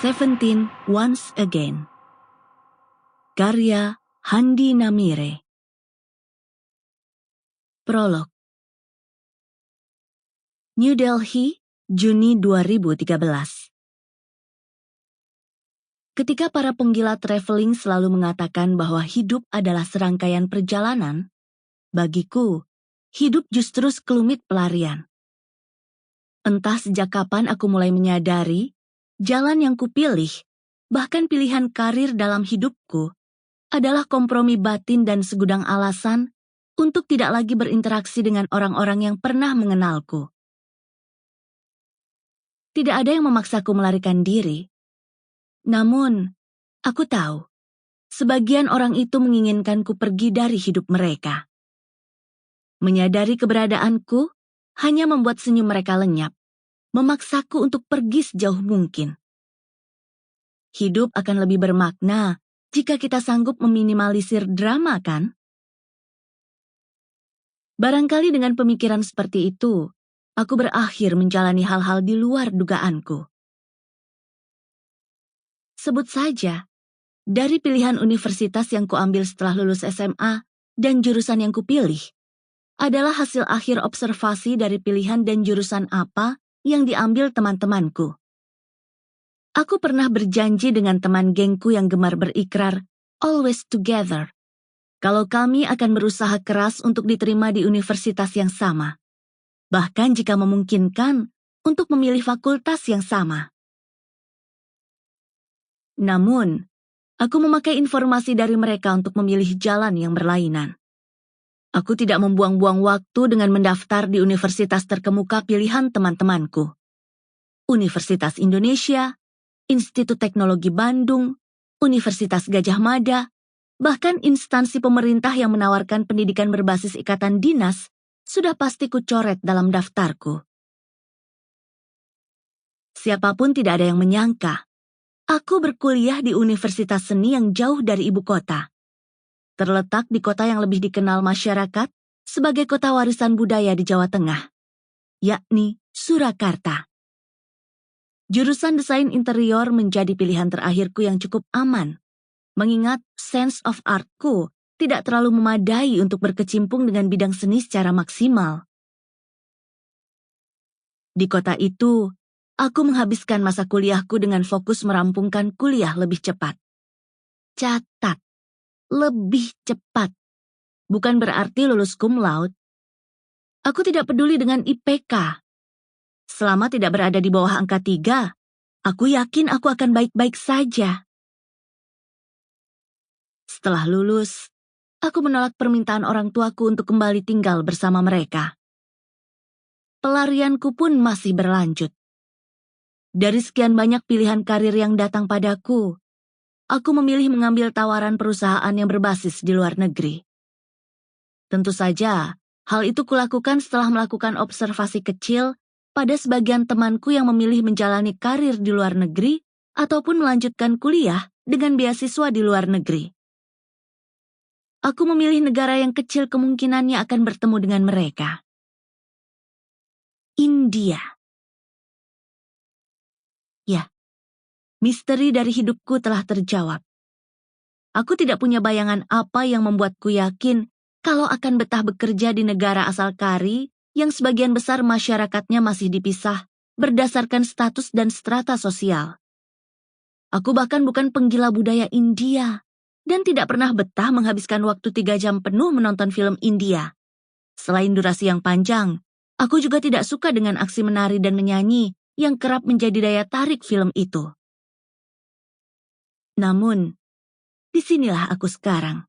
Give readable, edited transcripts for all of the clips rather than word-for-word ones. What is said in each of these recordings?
Seventeen Once Again. Karya Handi Namire. Prolog. New Delhi, Juni 2013. Ketika para penggila traveling selalu mengatakan bahwa hidup adalah serangkaian perjalanan, bagiku, hidup justru sekelumit pelarian. Entah sejak kapan aku mulai menyadari, jalan yang kupilih, bahkan pilihan karir dalam hidupku, adalah kompromi batin dan segudang alasan untuk tidak lagi berinteraksi dengan orang-orang yang pernah mengenalku. Tidak ada yang memaksaku melarikan diri. Namun, aku tahu, sebagian orang itu menginginkanku pergi dari hidup mereka. Menyadari keberadaanku hanya membuat senyum mereka lenyap, memaksaku untuk pergi sejauh mungkin. Hidup akan lebih bermakna jika kita sanggup meminimalisir drama, kan? Barangkali dengan pemikiran seperti itu, aku berakhir menjalani hal-hal di luar dugaanku. Sebut saja, dari pilihan universitas yang kuambil setelah lulus SMA dan jurusan yang kupilih, adalah hasil akhir observasi dari pilihan dan jurusan apa yang diambil teman-temanku. Aku pernah berjanji dengan teman gengku yang gemar berikrar, always together, kalau kami akan berusaha keras untuk diterima di universitas yang sama. Bahkan jika memungkinkan, untuk memilih fakultas yang sama. Namun, aku memakai informasi dari mereka untuk memilih jalan yang berlainan. Aku tidak membuang-buang waktu dengan mendaftar di universitas terkemuka pilihan teman-temanku. Universitas Indonesia, Institut Teknologi Bandung, Universitas Gajah Mada, bahkan instansi pemerintah yang menawarkan pendidikan berbasis ikatan dinas sudah pasti kucoret dalam daftarku. Siapapun tidak ada yang menyangka, aku berkuliah di Universitas Seni yang jauh dari ibu kota. Terletak di kota yang lebih dikenal masyarakat sebagai kota warisan budaya di Jawa Tengah, yakni Surakarta. Jurusan desain interior menjadi pilihan terakhirku yang cukup aman, mengingat sense of artku tidak terlalu memadai untuk berkecimpung dengan bidang seni secara maksimal. Di kota itu, aku menghabiskan masa kuliahku dengan fokus merampungkan kuliah lebih cepat. Catat, lebih cepat. Bukan berarti lulus cum laude. Aku tidak peduli dengan IPK. Selama tidak berada di bawah angka 3, aku yakin aku akan baik-baik saja. Setelah lulus, aku menolak permintaan orang tuaku untuk kembali tinggal bersama mereka. Pelarianku pun masih berlanjut. Dari sekian banyak pilihan karir yang datang padaku, aku memilih mengambil tawaran perusahaan yang berbasis di luar negeri. Tentu saja, hal itu kulakukan setelah melakukan observasi kecil pada sebagian temanku yang memilih menjalani karir di luar negeri ataupun melanjutkan kuliah dengan beasiswa di luar negeri. Aku memilih negara yang kecil kemungkinannya akan bertemu dengan mereka. India. Ya, misteri dari hidupku telah terjawab. Aku tidak punya bayangan apa yang membuatku yakin kalau akan betah bekerja di negara asal kari yang sebagian besar masyarakatnya masih dipisah berdasarkan status dan strata sosial. Aku bahkan bukan penggila budaya India dan tidak pernah betah menghabiskan waktu 3 jam penuh menonton film India. Selain durasi yang panjang, aku juga tidak suka dengan aksi menari dan menyanyi yang kerap menjadi daya tarik film itu. Namun, disinilah aku sekarang.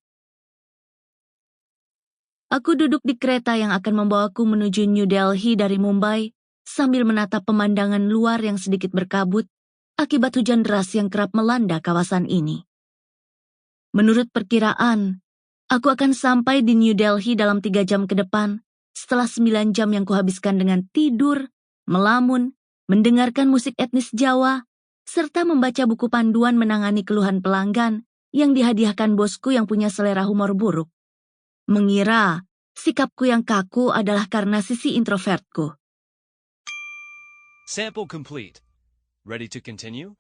Aku duduk di kereta yang akan membawaku menuju New Delhi dari Mumbai sambil menatap pemandangan luar yang sedikit berkabut akibat hujan deras yang kerap melanda kawasan ini. Menurut perkiraan, aku akan sampai di New Delhi dalam 3 jam ke depan setelah 9 jam yang kuhabiskan dengan tidur, melamun, mendengarkan musik etnis Jawa, serta membaca buku panduan menangani keluhan pelanggan yang dihadiahkan bosku yang punya selera humor buruk. Mengira sikapku yang kaku adalah karena sisi introvertku. Sample complete. Ready to continue?